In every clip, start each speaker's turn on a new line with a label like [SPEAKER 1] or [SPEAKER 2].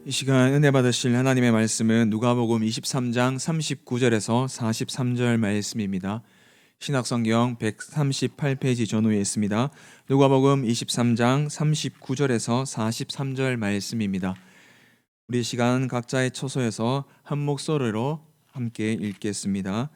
[SPEAKER 1] 이 시간 은혜 받으실 하나님의 말씀은 누가복음 23장 39절에서 43절 말씀입니다. 신약성경 138페이지 전후에 있습니다. 누가복음 23장 39절에서 43절 말씀입니다. 우리 시간 각자의 처소에서 한 목소리로 함께 읽겠습니다.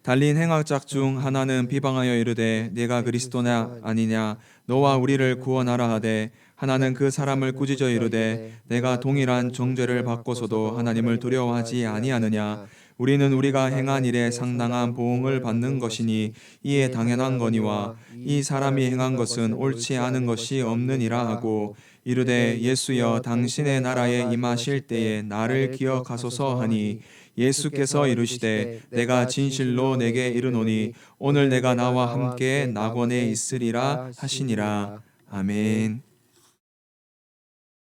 [SPEAKER 1] 달린 행악작 중 하나는 비방하여 이르되 내가 그리스도냐 아니냐 너와 우리를 구원하라 하되 하나는 그 사람을 꾸짖어 이르되 내가 동일한 정죄를 받고서도 하나님을 두려워하지 아니하느냐 우리는 우리가 행한 일에 상당한 보응을 받는 것이니 이에 당연한 거니와 이 사람이 행한 것은 옳지 않은 것이 없느니라 하고 이르되 예수여 당신의 나라에 임하실 때에 나를 기억하소서 하니 예수께서 이르시되 내가 진실로 내게 이르노니 오늘 내가 나와 함께 낙원에 있으리라 하시니라. 아멘.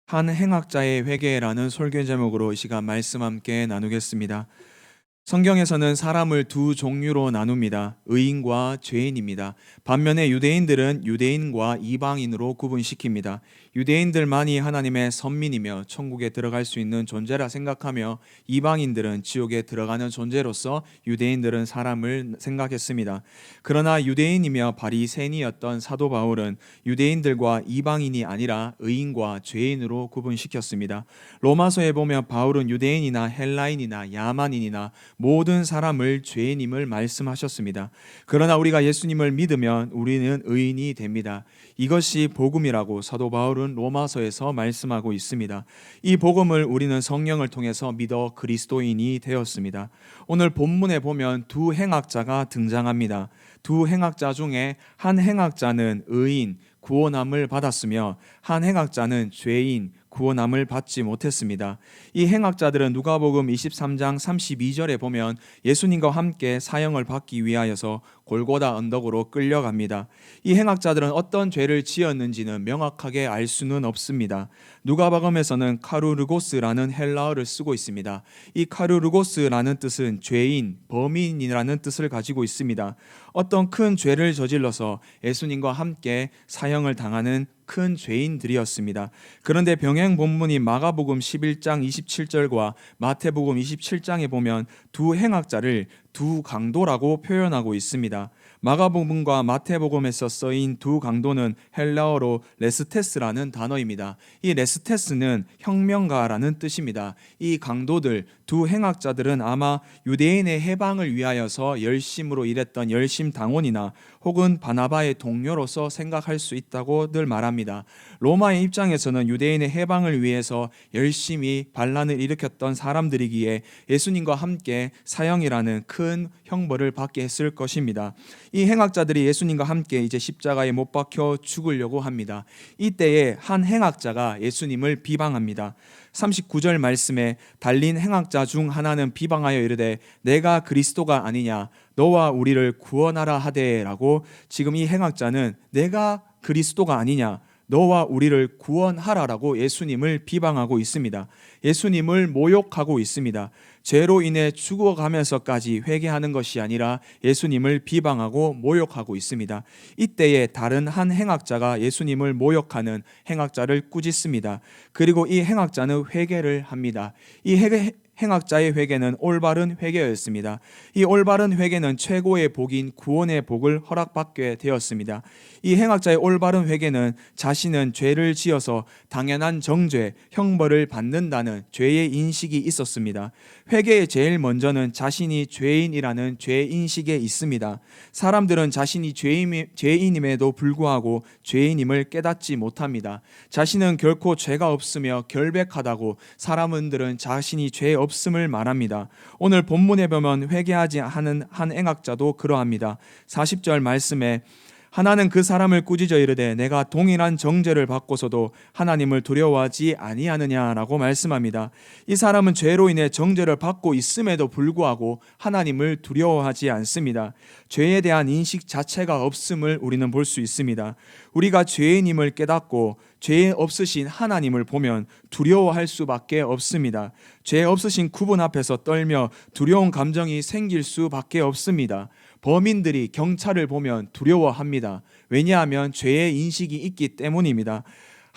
[SPEAKER 1] 한 행악자의 회개라는 설교 제목으로 이 시간 말씀 함께 나누겠습니다. 성경에서는 사람을 두 종류로 나눕니다. 의인과 죄인입니다. 반면에 유대인들은 유대인과 이방인으로 구분시킵니다. 유대인들만이 하나님의 선민이며 천국에 들어갈 수 있는 존재라 생각하며 이방인들은 지옥에 들어가는 존재로서 유대인들은 사람을 생각했습니다. 그러나 유대인이며 바리새인이었던 사도 바울은 유대인들과 이방인이 아니라 의인과 죄인으로 구분시켰습니다. 로마서에 보면 바울은 유대인이나 헬라인이나 야만인이나 모든 사람을 죄인임을 말씀하셨습니다. 그러나 우리가 예수님을 믿으면 우리는 의인이 됩니다. 이것이 복음이라고 사도 바울은 로마서에서 말씀하고 있습니다. 이 복음을 우리는 성령을 통해서 믿어 그리스도인이 되었습니다. 오늘 본문에 보면 두 행악자가 등장합니다. 두 행악자 중에 한 행악자는 의인, 구원함을 받았으며 한 행악자는 죄인, 구원함을 받지 못했습니다. 이 행악자들은 누가복음 23장 32절에 보면 예수님과 함께 사형을 받기 위하여서 골고다 언덕으로 끌려갑니다. 이 행악자들은 어떤 죄를 지었는지는 명확하게 알 수는 없습니다. 누가복음에서는 카루르고스라는 헬라어를 쓰고 있습니다. 이 카루르고스라는 뜻은 죄인, 범인이라는 뜻을 가지고 있습니다. 어떤 큰 죄를 저질러서 예수님과 함께 사형을 당하는 큰 죄인들이었습니다. 그런데 병행 본문인 마가복음 11장 27절과 마태복음 27장에 보면 두 행악자를 두 강도라고 표현하고 있습니다. 마가복음과 마태복음에서 쓰인 두 강도는 헬라어로 레스테스라는 단어입니다. 이 레스테스는 혁명가라는 뜻입니다. 이 강도들, 두 행악자들은 아마 유대인의 해방을 위하여서 열심으로 일했던 열심당원이나 혹은 바나바의 동료로서 생각할 수 있다고 늘 말합니다. 로마의 입장에서는 유대인의 해방을 위해서 열심히 반란을 일으켰던 사람들이기에 예수님과 함께 사형이라는 큰 형벌을 받게 했을 것입니다. 이 행악자들이 예수님과 함께 이제 십자가에 못 박혀 죽으려고 합니다. 이때에 한 행악자가 예수님을 비방합니다. 39절 말씀에 달린 행악자 중 하나는 비방하여 이르되 내가 그리스도가 아니냐 너와 우리를 구원하라 하되라고 지금 이 행악자는 내가 그리스도가 아니냐 너와 우리를 구원하라라고 예수님을 비방하고 있습니다. 예수님을 모욕하고 있습니다. 죄로 인해 죽어가면서까지 회개하는 것이 아니라 예수님을 비방하고 모욕하고 있습니다. 이때에 다른 한 행악자가 예수님을 모욕하는 행악자를 꾸짖습니다. 그리고 이 행악자는 회개를 합니다. 이 행악자의 회개는 올바른 회개였습니다. 이 올바른 회개는 최고의 복인 구원의 복을 허락받게 되었습니다. 이 행악자의 올바른 회개는 자신은 죄를 지어서 당연한 정죄, 형벌을 받는다는 죄의 인식이 있었습니다. 회개의 제일 먼저는 자신이 죄인이라는 죄인식에 있습니다. 사람들은 자신이 죄인임에도 불구하고 죄인임을 깨닫지 못합니다. 자신은 결코 죄가 없으며 결백하다고 사람들은 자신이 죄 없음을 말합니다. 오늘 본문에 보면 회개하지 않은 한 행악자도 그러합니다. 40절 말씀에 하나는 그 사람을 꾸짖어 이르되 내가 동일한 정죄를 받고서도 하나님을 두려워하지 아니하느냐라고 말씀합니다. 이 사람은 죄로 인해 정죄를 받고 있음에도 불구하고 하나님을 두려워하지 않습니다. 죄에 대한 인식 자체가 없음을 우리는 볼 수 있습니다. 우리가 죄인임을 깨닫고 죄 없으신 하나님을 보면 두려워할 수밖에 없습니다. 죄 없으신 그분 앞에서 떨며 두려운 감정이 생길 수밖에 없습니다. 범인들이 경찰을 보면 두려워합니다. 왜냐하면 죄의 인식이 있기 때문입니다.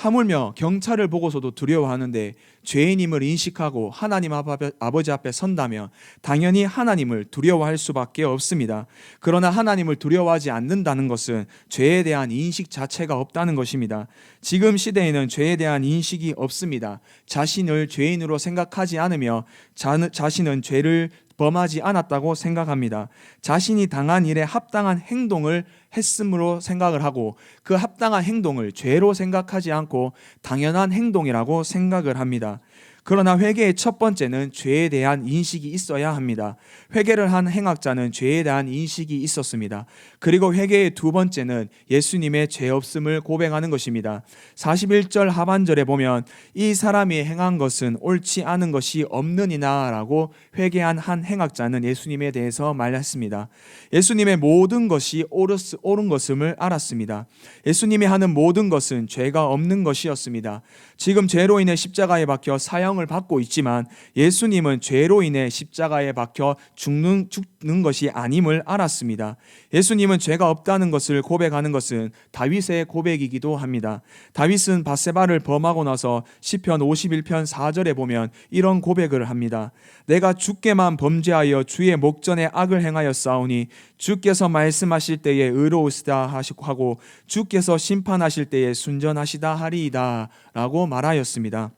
[SPEAKER 1] 하물며 경찰을 보고서도 두려워하는데 죄인임을 인식하고 하나님 아버지 앞에 선다면 당연히 하나님을 두려워할 수밖에 없습니다. 그러나 하나님을 두려워하지 않는다는 것은 죄에 대한 인식 자체가 없다는 것입니다. 지금 시대에는 죄에 대한 인식이 없습니다. 자신을 죄인으로 생각하지 않으며 자신은 죄를 범하지 않았다고 생각합니다. 자신이 당한 일에 합당한 행동을 했음으로 생각을 하고 그 합당한 행동을 죄로 생각하지 않고 당연한 행동이라고 생각을 합니다. 그러나 회개의 첫 번째는 죄에 대한 인식이 있어야 합니다. 회개를 한 행악자는 죄에 대한 인식이 있었습니다. 그리고 회개의 두 번째는 예수님의 죄 없음을 고백하는 것입니다. 41절 하반절에 보면 이 사람이 행한 것은 옳지 않은 것이 없느니라 라고 회개한 한 행악자는 예수님에 대해서 말했습니다. 예수님의 모든 것이 옳은 것임을 알았습니다. 예수님이 하는 모든 것은 죄가 없는 것이었습니다. 지금 죄로 인해 십자가에 박혀 사형을 받고 있지만 예수님은 죄로 인해 십자가에 박혀 죽는 것이 아님을 알았습니다. 예수님은 죄가 없다는 것을 고백하는 것은 다윗의 고백이기도 합니다. 다윗은 밧세바를 범하고 나서 시편 51편 4절에 보면 이런 고백을 합니다. 내가 주께만 범죄하여 주의 목전에 악을 행하였사오니 주께서 말씀하실 때에 의로우시다 하고 주께서 심판하실 때에 순전하시다 하리이다 라고 말하였습니다.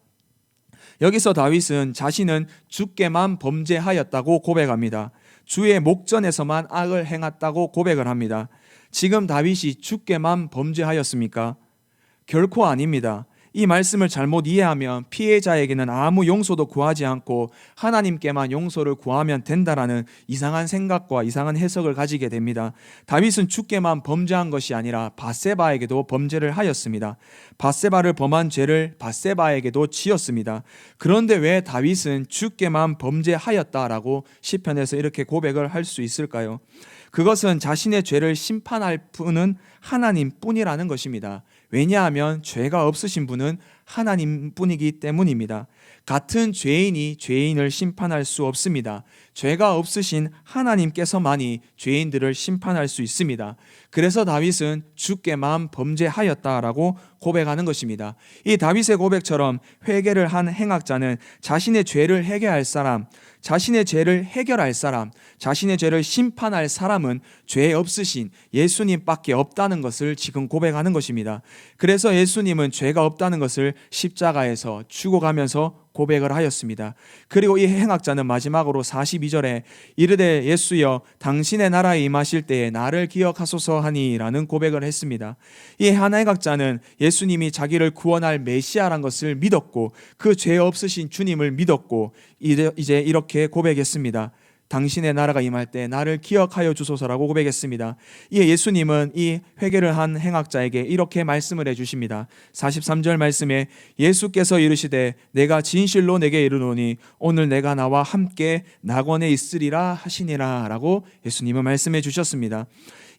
[SPEAKER 1] 여기서 다윗은 자신은 주께만 범죄하였다고 고백합니다. 주의 목전에서만 악을 행했다고 고백을 합니다. 지금 다윗이 주께만 범죄하였습니까? 결코 아닙니다. 이 말씀을 잘못 이해하면 피해자에게는 아무 용서도 구하지 않고 하나님께만 용서를 구하면 된다라는 이상한 생각과 이상한 해석을 가지게 됩니다. 다윗은 주께만 범죄한 것이 아니라 밧세바에게도 범죄를 하였습니다. 밧세바를 범한 죄를 밧세바에게도 지었습니다. 그런데 왜 다윗은 주께만 범죄하였다라고 시편에서 이렇게 고백을 할 수 있을까요? 그것은 자신의 죄를 심판할 분은 하나님뿐이라는 것입니다. 왜냐하면 죄가 없으신 분은 하나님뿐이기 때문입니다. 같은 죄인이 죄인을 심판할 수 없습니다. 죄가 없으신 하나님께서만이 죄인들을 심판할 수 있습니다. 그래서 다윗은 주께만 범죄하였다라고 고백하는 것입니다. 이 다윗의 고백처럼 회개를 한 행악자는 자신의 죄를 해결할 사람, 자신의 죄를 해결할 사람, 자신의 죄를 심판할 사람은 죄 없으신 예수님밖에 없다는 것을 지금 고백하는 것입니다. 그래서 예수님은 죄가 없다는 것을 십자가에서 죽어가면서 고백을 하였습니다. 그리고 이 행악자는 마지막으로 42절에 이르되 예수여 당신의 나라에 임하실 때에 나를 기억하소서 하니라는 고백을 했습니다. 이 한 행악자는 예수님이 자기를 구원할 메시아란 것을 믿었고 그 죄 없으신 주님을 믿었고 이제 이렇게 고백했습니다. 당신의 나라가 임할 때 나를 기억하여 주소서라고 고백했습니다. 이에 예수님은 이 회개를 한 행악자에게 이렇게 말씀을 해주십니다. 43절 말씀에 예수께서 이르시되 내가 진실로 내게 이르노니 오늘 내가 나와 함께 낙원에 있으리라 하시니라 라고 예수님은 말씀해 주셨습니다.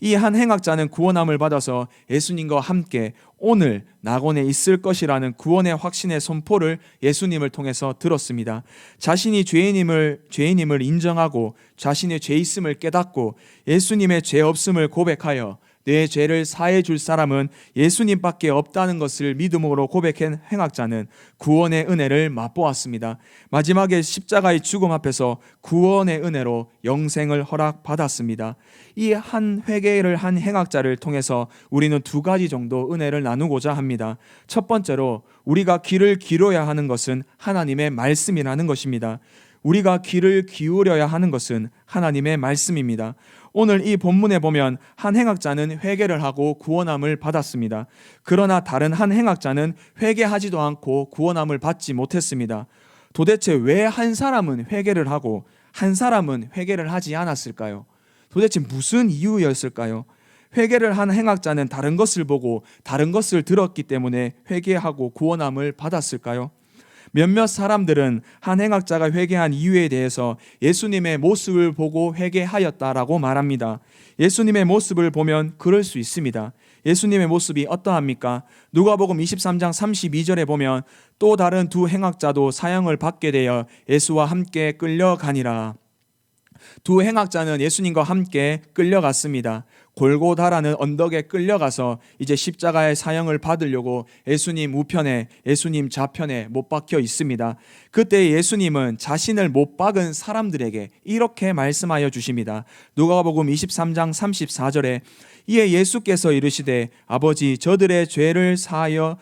[SPEAKER 1] 이 한 행악자는 구원함을 받아서 예수님과 함께 오늘 낙원에 있을 것이라는 구원의 확신의 선포를 예수님을 통해서 들었습니다. 자신이 죄인임을 인정하고 자신의 죄 있음을 깨닫고 예수님의 죄 없음을 고백하여 내 죄를 사해 줄 사람은 예수님밖에 없다는 것을 믿음으로 고백한 행악자는 구원의 은혜를 맛보았습니다. 마지막에 십자가의 죽음 앞에서 구원의 은혜로 영생을 허락받았습니다. 이 한 회개를 한 행악자를 통해서 우리는 두 가지 정도 은혜를 나누고자 합니다. 첫 번째로 우리가 귀를 기울여야 하는 것은 하나님의 말씀이라는 것입니다. 우리가 귀를 기울여야 하는 것은 하나님의 말씀입니다. 오늘 이 본문에 보면 한 행악자는 회개를 하고 구원함을 받았습니다. 그러나 다른 한 행악자는 회개하지도 않고 구원함을 받지 못했습니다. 도대체 왜 한 사람은 회개를 하고 한 사람은 회개를 하지 않았을까요? 도대체 무슨 이유였을까요? 회개를 한 행악자는 다른 것을 보고 다른 것을 들었기 때문에 회개하고 구원함을 받았을까요? 몇몇 사람들은 한 행악자가 회개한 이유에 대해서 예수님의 모습을 보고 회개하였다라고 말합니다. 예수님의 모습을 보면 그럴 수 있습니다. 예수님의 모습이 어떠합니까? 누가복음 23장 32절에 보면 또 다른 두 행악자도 사형을 받게 되어 예수와 함께 끌려가니라. 두 행악자는 예수님과 함께 끌려갔습니다. 골고다라는 언덕에 끌려가서 이제 십자가의 사형을 받으려고 예수님 우편에 예수님 좌편에 못 박혀 있습니다. 그때 예수님은 자신을 못 박은 사람들에게 이렇게 말씀하여 주십니다. 누가복음 23장 34절에 이에 예수께서 이르시되 아버지 저들을 사하여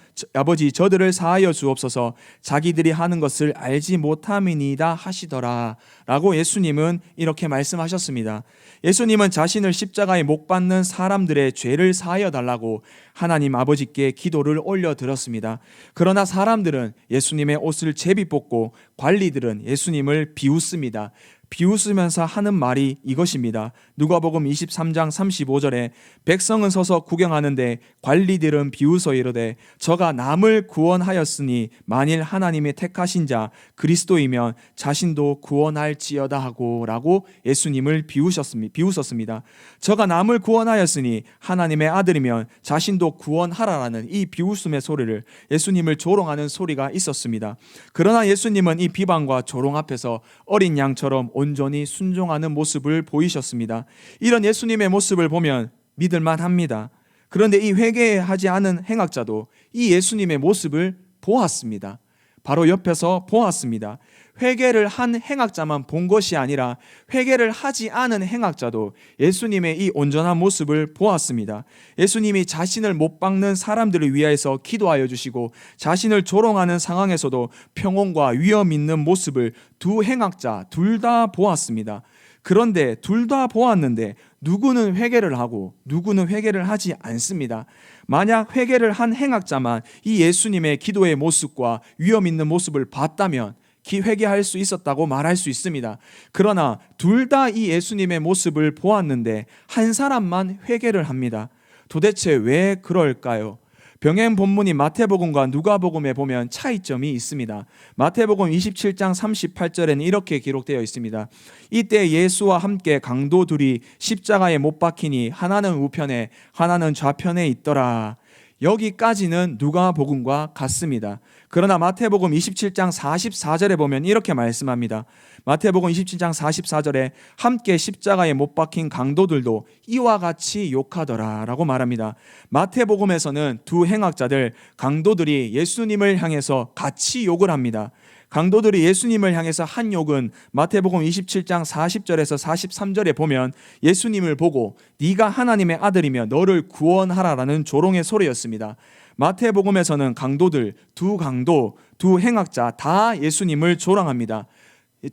[SPEAKER 1] 주옵소서 자기들이 하는 것을 알지 못함이니이다 하시더라 라고 예수님은 이렇게 말씀하셨습니다. 예수님은 자신을 십자가에 못 박는 사람들의 죄를 사하여 달라고 하나님 아버지께 기도를 올려드렸습니다. 그러나 사람들은 예수님의 옷을 제비 뽑고 관리들은 예수님을 비웃습니다. 비웃으면서 하는 말이 이것입니다. 누가복음 23장 35절에 백성은 서서 구경하는데 관리들은 비웃어 이르되 저가 남을 구원하였으니 만일 하나님이 택하신 자 그리스도이면 자신도 구원할지어다 하고 라고 예수님을 비웃었습니다. 저가 남을 구원하였으니 하나님의 아들이면 자신도 구원하라라는 이 비웃음의 소리를 예수님을 조롱하는 소리가 있었습니다. 그러나 예수님은 이 비방과 조롱 앞에서 어린 양처럼 온전히 순종하는 모습을 보이셨습니다. 이런 예수님의 모습을 보면 믿을만 합니다. 그런데 이 회개하지 않은 행악자도 이 예수님의 모습을 보았습니다. 바로 옆에서 보았습니다. 회개를 한 행악자만 본 것이 아니라 회개를 하지 않은 행악자도 예수님의 이 온전한 모습을 보았습니다. 예수님이 자신을 못 박는 사람들을 위하여서 기도하여 주시고 자신을 조롱하는 상황에서도 평온과 위엄 있는 모습을 두 행악자 둘 다 보았습니다. 그런데 둘 다 보았는데 누구는 회개를 하고 누구는 회개를 하지 않습니다. 만약 회개를 한 행악자만 이 예수님의 기도의 모습과 위엄 있는 모습을 봤다면 회개할 수 있었다고 말할 수 있습니다. 그러나 둘 다 이 예수님의 모습을 보았는데 한 사람만 회개를 합니다. 도대체 왜 그럴까요? 병행 본문인 마태복음과 누가복음에 보면 차이점이 있습니다. 마태복음 27장 38절에는 이렇게 기록되어 있습니다. 이때 예수와 함께 강도 둘이 십자가에 못 박히니 하나는 우편에 하나는 좌편에 있더라. 여기까지는 누가복음과 같습니다. 그러나 마태복음 27장 44절에 보면 이렇게 말씀합니다. 마태복음 27장 44절에 함께 십자가에 못 박힌 강도들도 이와 같이 욕하더라 라고 말합니다. 마태복음에서는 두 행악자들 강도들이 예수님을 향해서 같이 욕을 합니다. 강도들이 예수님을 향해서 한 욕은 마태복음 27장 40절에서 43절에 보면 예수님을 보고 네가 하나님의 아들이며 너를 구원하라라는 조롱의 소리였습니다. 마태복음에서는 강도들, 두 행악자 다 예수님을 조롱합니다.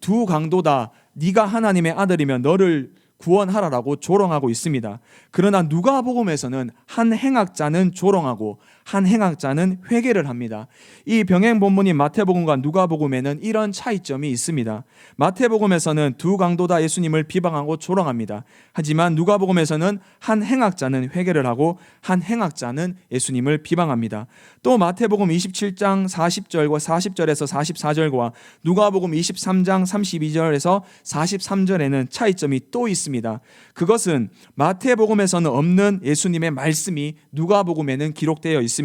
[SPEAKER 1] 두 강도다 네가 하나님의 아들이며 너를 구원하라라고 조롱하고 있습니다. 그러나 누가복음에서는 한 행악자는 조롱하고 한 행악자는 회개를 합니다. 이 병행 본문인 마태복음과 누가복음에는 이런 차이점이 있습니다. 마태복음에서는 두 강도다 예수님을 비방하고 조롱합니다. 하지만 누가복음에서는 한 행악자는 회개를 하고 한 행악자는 예수님을 비방합니다. 또 마태복음 27장 40절에서 44절과 누가복음 23장 32절에서 43절에는 차이점이 또 있습니다. 그것은 마태복음에서는 없는 예수님의 말씀이 누가복음에는 기록되어 있습니다.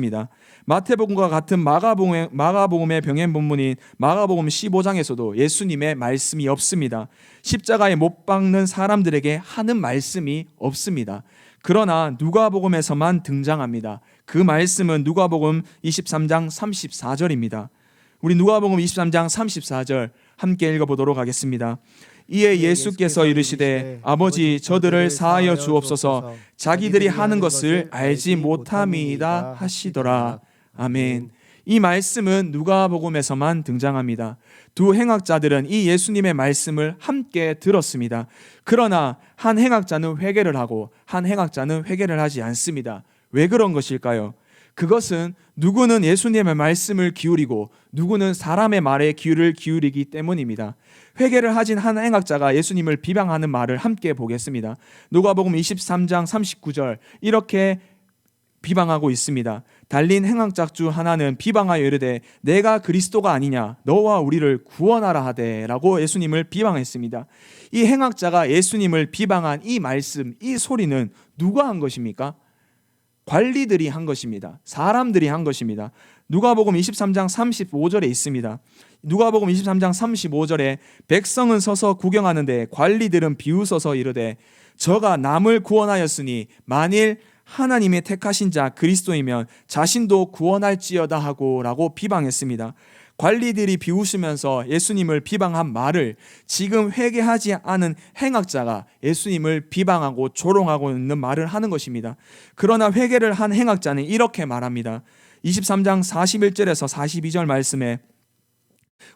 [SPEAKER 1] 마태복음과 같은 마가복음의 병행 본문인 마가복음 15장에서도 예수님의 말씀이 없습니다. 십자가에 못 박는 사람들에게 하는 말씀이 없습니다. 그러나 누가복음에서만 등장합니다. 그 말씀은 누가복음 23장 34절입니다. 우리 누가복음 23장 34절 함께 읽어보도록 하겠습니다. 이에 예수께서 이르시되 아버지 저들을 사하여 주옵소서 자기들이 하는 것을 알지 못함이이다 하시더라. 아멘. 이 말씀은 누가복음에서만 등장합니다. 두 행악자들은 이 예수님의 말씀을 함께 들었습니다. 그러나 한 행악자는 회개를 하고 한 행악자는 회개를 하지 않습니다. 왜 그런 것일까요? 그것은 누구는 예수님의 말씀을 기울이고 누구는 사람의 말에 귀를 기울이기 때문입니다. 회개를 하진 한 행악자가 예수님을 비방하는 말을 함께 보겠습니다. 누가복음 23장 39절 이렇게 비방하고 있습니다. 달린 행악자 중 하나는 비방하여 이르되 내가 그리스도가 아니냐 너와 우리를 구원하라 하되 라고 예수님을 비방했습니다. 이 행악자가 예수님을 비방한 이 말씀, 이 소리는 누가 한 것입니까? 관리들이 한 것입니다. 사람들이 한 것입니다. 누가복음 23장 35절에 있습니다. 누가복음 23장 35절에 백성은 서서 구경하는데 관리들은 비웃어서 이르되 저가 남을 구원하였으니 만일 하나님의 택하신 자 그리스도이면 자신도 구원할지어다 하고 라고 비방했습니다. 관리들이 비웃으면서 예수님을 비방한 말을 지금 회개하지 않은 행악자가 예수님을 비방하고 조롱하고 있는 말을 하는 것입니다. 그러나 회개를 한 행악자는 이렇게 말합니다. 23장 41절에서 42절 말씀에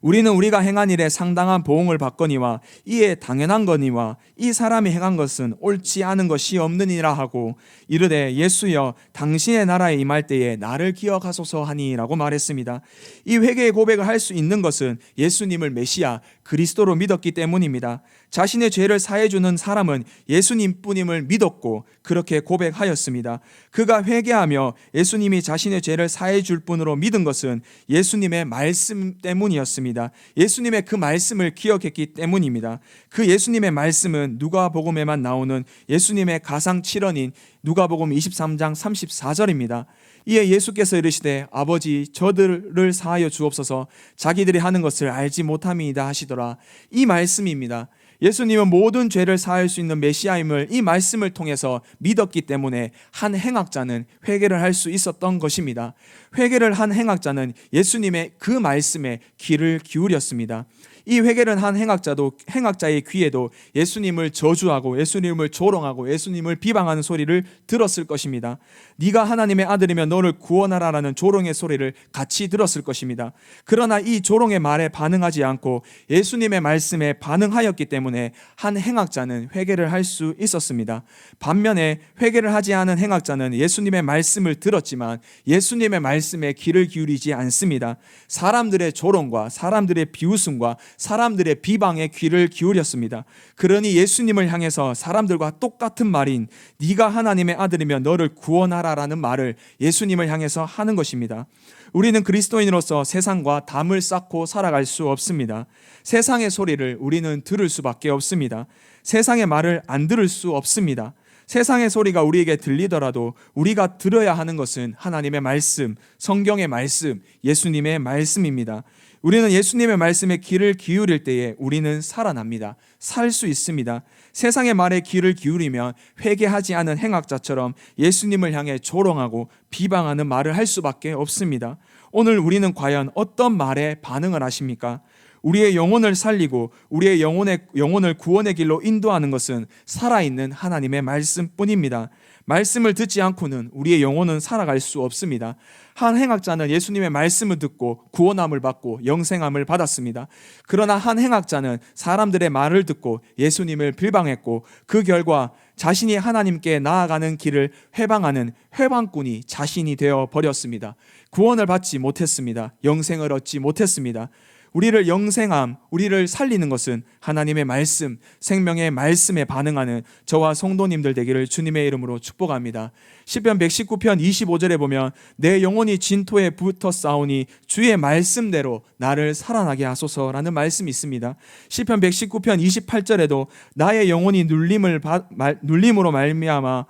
[SPEAKER 1] 우리는 우리가 행한 일에 상당한 보응을 받거니와 이에 당연한 거니와 이 사람이 행한 것은 옳지 않은 것이 없느니라 하고 이르되 예수여 당신의 나라에 임할 때에 나를 기억하소서 하니라고 말했습니다. 이 회개의 고백을 할 수 있는 것은 예수님을 메시아 그리스도로 믿었기 때문입니다. 자신의 죄를 사해주는 사람은 예수님뿐임을 믿었고 그렇게 고백하였습니다. 그가 회개하며 예수님이 자신의 죄를 사해줄 분으로 믿은 것은 예수님의 말씀 때문이었습니다. 예수님의 그 말씀을 기억했기 때문입니다. 그 예수님의 말씀은 누가복음에만 나오는 예수님의 가상칠언인 누가복음 23장 34절입니다. 이에 예수께서 이르시되 아버지 저들을 사하여 주옵소서 자기들이 하는 것을 알지 못함이다 하시더라. 이 말씀입니다. 예수님은 모든 죄를 사할 수 있는 메시아임을 이 말씀을 통해서 믿었기 때문에 한 행악자는 회개를 할 수 있었던 것입니다. 회개를 한 행악자는 예수님의 그 말씀에 귀를 기울였습니다. 이 회개를 한 행악자의 귀에도 예수님을 저주하고 예수님을 조롱하고 예수님을 비방하는 소리를 들었을 것입니다. 네가 하나님의 아들이면 너를 구원하라라는 조롱의 소리를 같이 들었을 것입니다. 그러나 이 조롱의 말에 반응하지 않고 예수님의 말씀에 반응하였기 때문에 한 행악자는 회개를 할 수 있었습니다. 반면에 회개를 하지 않은 행악자는 예수님의 말씀을 들었지만 예수님의 말씀에 귀를 기울이지 않습니다. 사람들의 조롱과 사람들의 비웃음과 사람들의 비방에 귀를 기울였습니다. 그러니 예수님을 향해서 사람들과 똑같은 말인 네가 하나님의 아들이면 너를 구원하라라는 말을 예수님을 향해서 하는 것입니다. 우리는 그리스도인으로서 세상과 담을 쌓고 살아갈 수 없습니다. 세상의 소리를 우리는 들을 수밖에 없습니다. 세상의 말을 안 들을 수 없습니다. 세상의 소리가 우리에게 들리더라도 우리가 들어야 하는 것은 하나님의 말씀, 성경의 말씀, 예수님의 말씀입니다. 우리는 예수님의 말씀에 귀를 기울일 때에 우리는 살아납니다. 살 수 있습니다. 세상의 말에 귀를 기울이면 회개하지 않은 행악자처럼 예수님을 향해 조롱하고 비방하는 말을 할 수밖에 없습니다. 오늘 우리는 과연 어떤 말에 반응을 하십니까? 우리의 영혼을 살리고 우리의 영혼을 구원의 길로 인도하는 것은 살아있는 하나님의 말씀뿐입니다. 말씀을 듣지 않고는 우리의 영혼은 살아갈 수 없습니다. 한 행악자는 예수님의 말씀을 듣고 구원함을 받고 영생함을 받았습니다. 그러나 한 행악자는 사람들의 말을 듣고 예수님을 비방했고 그 결과 자신이 하나님께 나아가는 길을 회방하는 회방꾼이 자신이 되어 버렸습니다. 구원을 받지 못했습니다. 영생을 얻지 못했습니다. 우리를 영생함, 우리를 살리는 것은 하나님의 말씀, 생명의 말씀에 반응하는 저와 성도님들 되기를 주님의 이름으로 축복합니다. 시편 119편 25절에 보면 내 영혼이 진토에 붙어 싸우니 주의 말씀대로 나를 살아나게 하소서라는 말씀이 있습니다. 시편 119편 28절에도 나의 영혼이 눌림으로 말미암아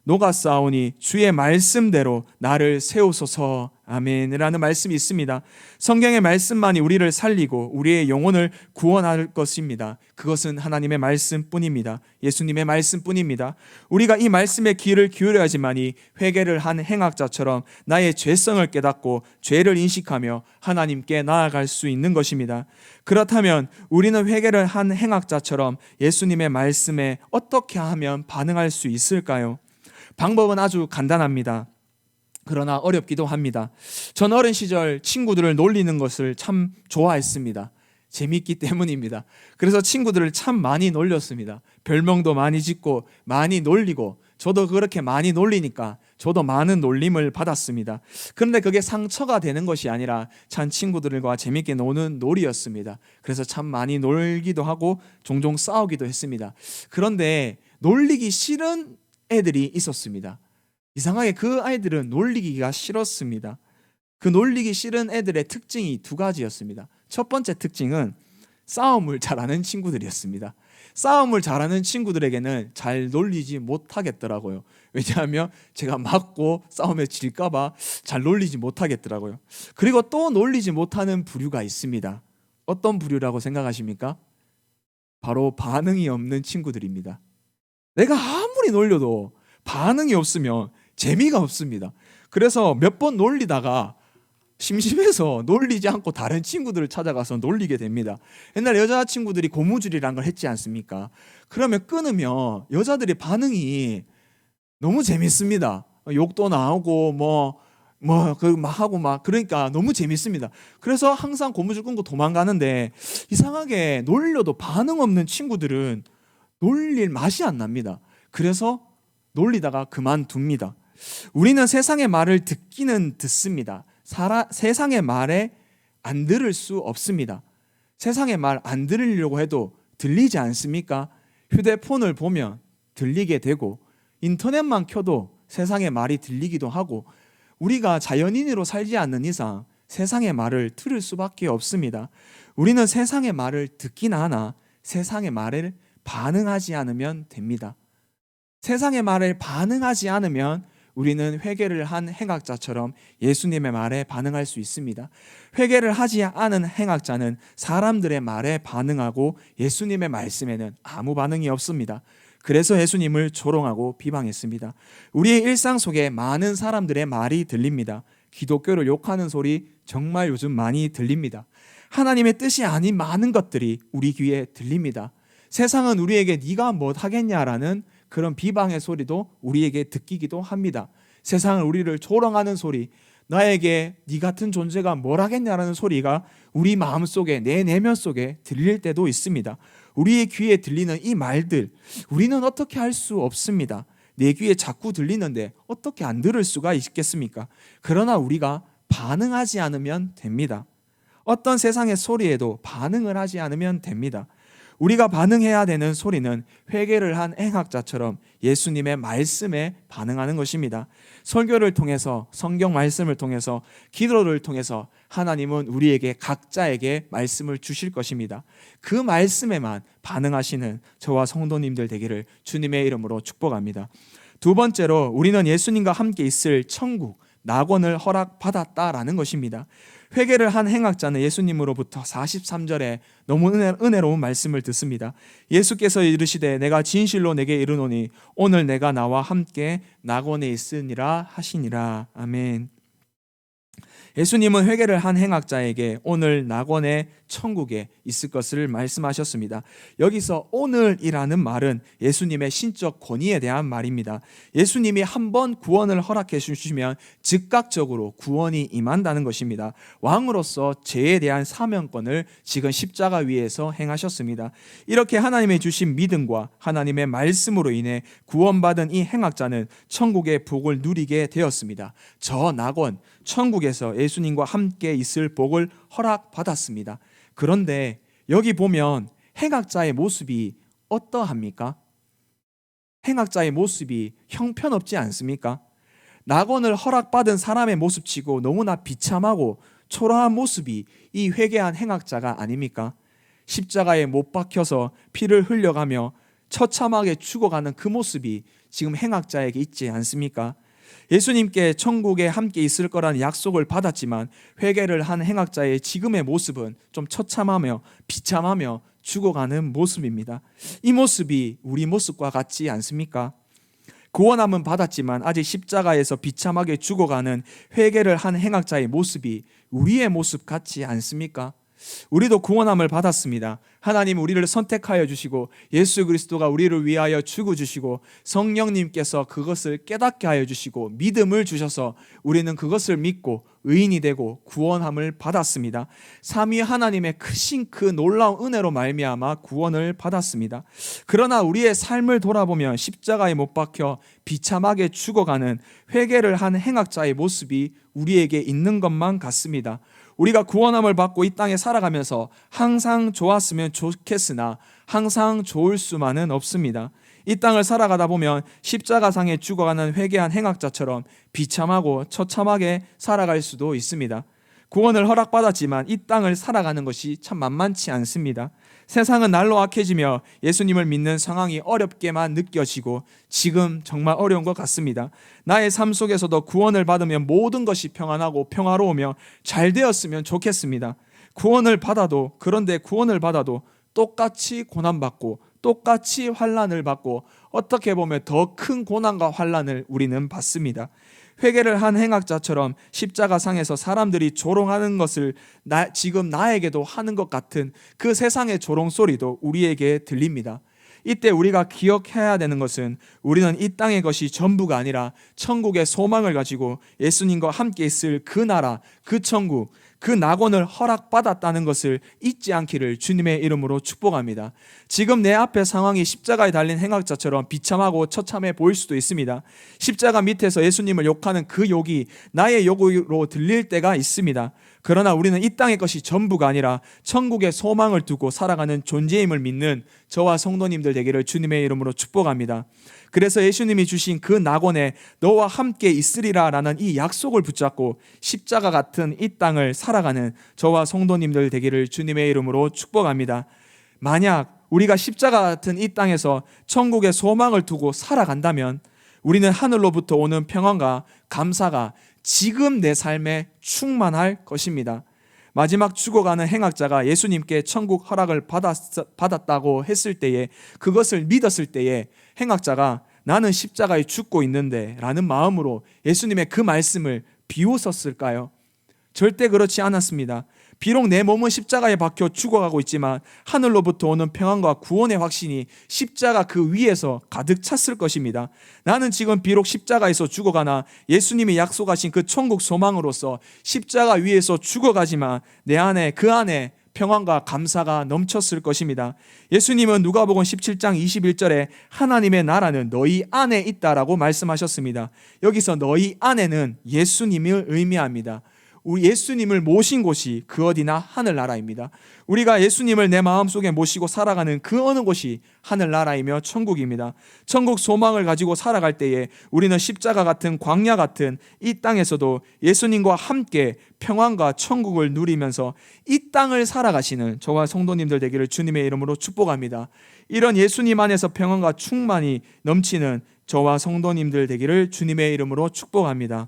[SPEAKER 1] 녹아 싸우니 주의 말씀대로 나를 세우소서 아멘이라는 말씀이 있습니다. 성경의 말씀만이 우리를 살리고 우리의 영혼을 구원할 것입니다. 그것은 하나님의 말씀뿐입니다. 예수님의 말씀뿐입니다. 우리가 이 말씀에 귀를 기울여야지만이 회개를 한 행악자처럼 나의 죄성을 깨닫고 죄를 인식하며 하나님께 나아갈 수 있는 것입니다. 그렇다면 우리는 회개를 한 행악자처럼 예수님의 말씀에 어떻게 하면 반응할 수 있을까요? 방법은 아주 간단합니다. 그러나 어렵기도 합니다. 전 어린 시절 친구들을 놀리는 것을 참 좋아했습니다. 재밌기 때문입니다. 그래서 친구들을 참 많이 놀렸습니다. 별명도 많이 짓고 많이 놀리고 저도 그렇게 많이 놀리니까 저도 많은 놀림을 받았습니다. 그런데 그게 상처가 되는 것이 아니라 참 친구들과 재밌게 노는 놀이였습니다. 그래서 참 많이 놀기도 하고 종종 싸우기도 했습니다. 그런데 놀리기 싫은 애들이 있었습니다. 이상하게 그 아이들은 놀리기가 싫었습니다. 그 놀리기 싫은 애들의 특징이 두 가지였습니다. 첫 번째 특징은 싸움을 잘하는 친구들이었습니다. 싸움을 잘하는 친구들에게는 잘 놀리지 못하겠더라고요. 왜냐하면 제가 맞고 싸움에 질까 봐 잘 놀리지 못하겠더라고요. 그리고 또 놀리지 못하는 부류가 있습니다. 어떤 부류라고 생각하십니까? 바로 반응이 없는 친구들입니다. 내가 아무리 놀려도 반응이 없으면 재미가 없습니다. 그래서 몇 번 놀리다가 심심해서 놀리지 않고 다른 친구들을 찾아가서 놀리게 됩니다. 옛날 여자친구들이 고무줄이란 걸 했지 않습니까? 그러면 끊으면 여자들의 반응이 너무 재밌습니다. 욕도 나오고 막 하고 막 그러니까 너무 재밌습니다. 그래서 항상 고무줄 끊고 도망가는데 이상하게 놀려도 반응 없는 친구들은 놀릴 맛이 안 납니다. 그래서 놀리다가 그만둡니다. 우리는 세상의 말을 듣기는 듣습니다. 세상의 말에 안 들을 수 없습니다. 세상의 말 안 들으려고 해도 들리지 않습니까? 휴대폰을 보면 들리게 되고 인터넷만 켜도 세상의 말이 들리기도 하고 우리가 자연인으로 살지 않는 이상 세상의 말을 들을 수밖에 없습니다. 우리는 세상의 말을 듣긴 하나 세상의 말을 반응하지 않으면 됩니다. 세상의 말을 반응하지 않으면 우리는 회개를 한 행악자처럼 예수님의 말에 반응할 수 있습니다. 회개를 하지 않은 행악자는 사람들의 말에 반응하고 예수님의 말씀에는 아무 반응이 없습니다. 그래서 예수님을 조롱하고 비방했습니다. 우리의 일상 속에 많은 사람들의 말이 들립니다. 기독교를 욕하는 소리 정말 요즘 많이 들립니다. 하나님의 뜻이 아닌 많은 것들이 우리 귀에 들립니다. 세상은 우리에게 네가 뭐 하겠냐라는 그런 비방의 소리도 우리에게 듣기기도 합니다. 세상은 우리를 조롱하는 소리, 나에게 네 같은 존재가 뭘 하겠냐라는 소리가 우리 마음속에, 내 내면 속에 들릴 때도 있습니다. 우리의 귀에 들리는 이 말들, 우리는 어떻게 할 수 없습니다. 내 귀에 자꾸 들리는데 어떻게 안 들을 수가 있겠습니까? 그러나 우리가 반응하지 않으면 됩니다. 어떤 세상의 소리에도 반응을 하지 않으면 됩니다. 우리가 반응해야 되는 소리는 회개를 한 행악자처럼 예수님의 말씀에 반응하는 것입니다. 설교를 통해서, 성경 말씀을 통해서, 기도를 통해서 하나님은 우리에게 각자에게 말씀을 주실 것입니다. 그 말씀에만 반응하시는 저와 성도님들 되기를 주님의 이름으로 축복합니다. 두 번째로 우리는 예수님과 함께 있을 천국, 낙원을 허락받았다라는 것입니다. 회개를 한 행악자는 예수님으로부터 43절에 너무 은혜로운 말씀을 듣습니다. 예수께서 이르시되 내가 진실로 내게 이르노니 오늘 내가 나와 함께 낙원에 있으니라 하시니라. 아멘. 예수님은 회개를 한 행악자에게 오늘 낙원의 천국에 있을 것을 말씀하셨습니다. 여기서 오늘이라는 말은 예수님의 신적 권위에 대한 말입니다. 예수님이 한번 구원을 허락해 주시면 즉각적으로 구원이 임한다는 것입니다. 왕으로서 죄에 대한 사명권을 지금 십자가 위에서 행하셨습니다. 이렇게 하나님의 주신 믿음과 하나님의 말씀으로 인해 구원받은 이 행악자는 천국의 복을 누리게 되었습니다. 저 낙원, 천국에서 예수님과 함께 있을 복을 허락받았습니다. 그런데 여기 보면 행악자의 모습이 어떠합니까? 행악자의 모습이 형편없지 않습니까? 낙원을 허락받은 사람의 모습치고 너무나 비참하고 초라한 모습이 이 회개한 행악자가 아닙니까? 십자가에 못 박혀서 피를 흘려가며 처참하게 죽어가는 그 모습이 지금 행악자에게 있지 않습니까? 예수님께 천국에 함께 있을 거라는 약속을 받았지만 회개를 한 행악자의 지금의 모습은 좀 처참하며 비참하며 죽어가는 모습입니다. 이 모습이 우리 모습과 같지 않습니까? 구원함은 받았지만 아직 십자가에서 비참하게 죽어가는 회개를 한 행악자의 모습이 우리의 모습 같지 않습니까? 우리도 구원함을 받았습니다. 하나님 우리를 선택하여 주시고 예수 그리스도가 우리를 위하여 죽어주시고 성령님께서 그것을 깨닫게 하여 주시고 믿음을 주셔서 우리는 그것을 믿고 의인이 되고 구원함을 받았습니다. 삼위 하나님의 크신 그 놀라운 은혜로 말미암아 구원을 받았습니다. 그러나 우리의 삶을 돌아보면 십자가에 못 박혀 비참하게 죽어가는 회개를 한 행악자의 모습이 우리에게 있는 것만 같습니다. 우리가 구원함을 받고 이 땅에 살아가면서 항상 좋았으면 좋겠으나 항상 좋을 수만은 없습니다. 이 땅을 살아가다 보면 십자가상에 죽어가는 회개한 행악자처럼 비참하고 처참하게 살아갈 수도 있습니다. 구원을 허락받았지만 이 땅을 살아가는 것이 참 만만치 않습니다. 세상은 날로 악해지며 예수님을 믿는 상황이 어렵게만 느껴지고 지금 정말 어려운 것 같습니다. 나의 삶 속에서도 구원을 받으면 모든 것이 평안하고 평화로우며 잘 되었으면 좋겠습니다. 그런데 구원을 받아도 똑같이 고난받고 똑같이 환난을 받고 어떻게 보면 더 큰 고난과 환난을 우리는 받습니다. 회개를 한 행악자처럼 십자가상에서 사람들이 조롱하는 것을 지금 나에게도 하는 것 같은 그 세상의 조롱 소리도 우리에게 들립니다. 이때 우리가 기억해야 되는 것은 우리는 이 땅의 것이 전부가 아니라 천국의 소망을 가지고 예수님과 함께 있을 그 나라, 그 천국, 그 낙원을 허락받았다는 것을 잊지 않기를 주님의 이름으로 축복합니다. 지금 내 앞에 상황이 십자가에 달린 행악자처럼 비참하고 처참해 보일 수도 있습니다. 십자가 밑에서 예수님을 욕하는 그 욕이 나의 욕으로 들릴 때가 있습니다. 그러나 우리는 이 땅의 것이 전부가 아니라 천국의 소망을 두고 살아가는 존재임을 믿는 저와 성도님들 되기를 주님의 이름으로 축복합니다. 그래서 예수님이 주신 그 낙원에 너와 함께 있으리라 라는 이 약속을 붙잡고 십자가 같은 이 땅을 살아가는 저와 성도님들 되기를 주님의 이름으로 축복합니다. 만약 우리가 십자가 같은 이 땅에서 천국의 소망을 두고 살아간다면 우리는 하늘로부터 오는 평안과 감사가 지금 내 삶에 충만할 것입니다. 마지막 죽어가는 행악자가 예수님께 천국 허락을 받았다고 했을 때에, 그것을 믿었을 때에 행악자가 나는 십자가에 죽고 있는데 라는 마음으로 예수님의 그 말씀을 비웃었을까요? 절대 그렇지 않았습니다. 비록 내 몸은 십자가에 박혀 죽어가고 있지만 하늘로부터 오는 평안과 구원의 확신이 십자가 그 위에서 가득 찼을 것입니다. 나는 지금 비록 십자가에서 죽어가나 예수님이 약속하신 그 천국 소망으로서 십자가 위에서 죽어가지만 내 안에, 그 안에 평안과 감사가 넘쳤을 것입니다. 예수님은 누가복음 17장 21절에 하나님의 나라는 너희 안에 있다라고 말씀하셨습니다. 여기서 너희 안에는 예수님을 의미합니다. 우리 예수님을 모신 곳이 그 어디나 하늘나라입니다. 우리가 예수님을 내 마음속에 모시고 살아가는 그 어느 곳이 하늘나라이며 천국입니다. 천국 소망을 가지고 살아갈 때에 우리는 십자가 같은 광야 같은 이 땅에서도 예수님과 함께 평안과 천국을 누리면서 이 땅을 살아가시는 저와 성도님들 되기를 주님의 이름으로 축복합니다. 이런 예수님 안에서 평안과 충만이 넘치는 저와 성도님들 되기를 주님의 이름으로 축복합니다.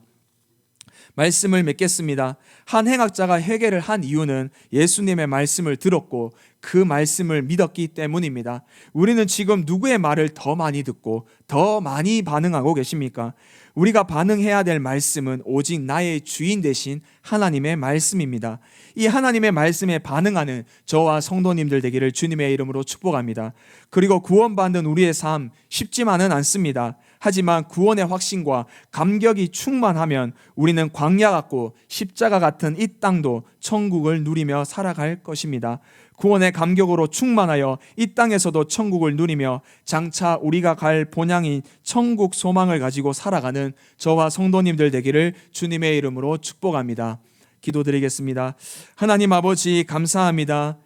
[SPEAKER 1] 말씀을 맺겠습니다. 한 행악자가 회개를 한 이유는 예수님의 말씀을 들었고 그 말씀을 믿었기 때문입니다. 우리는 지금 누구의 말을 더 많이 듣고 더 많이 반응하고 계십니까? 우리가 반응해야 될 말씀은 오직 나의 주인 되신 하나님의 말씀입니다. 이 하나님의 말씀에 반응하는 저와 성도님들 되기를 주님의 이름으로 축복합니다. 그리고 구원받는 우리의 삶 쉽지만은 않습니다. 하지만 구원의 확신과 감격이 충만하면 우리는 광야 같고 십자가 같은 이 땅도 천국을 누리며 살아갈 것입니다. 구원의 감격으로 충만하여 이 땅에서도 천국을 누리며 장차 우리가 갈 본향인 천국 소망을 가지고 살아가는 저와 성도님들 되기를 주님의 이름으로 축복합니다. 기도드리겠습니다. 하나님 아버지 감사합니다.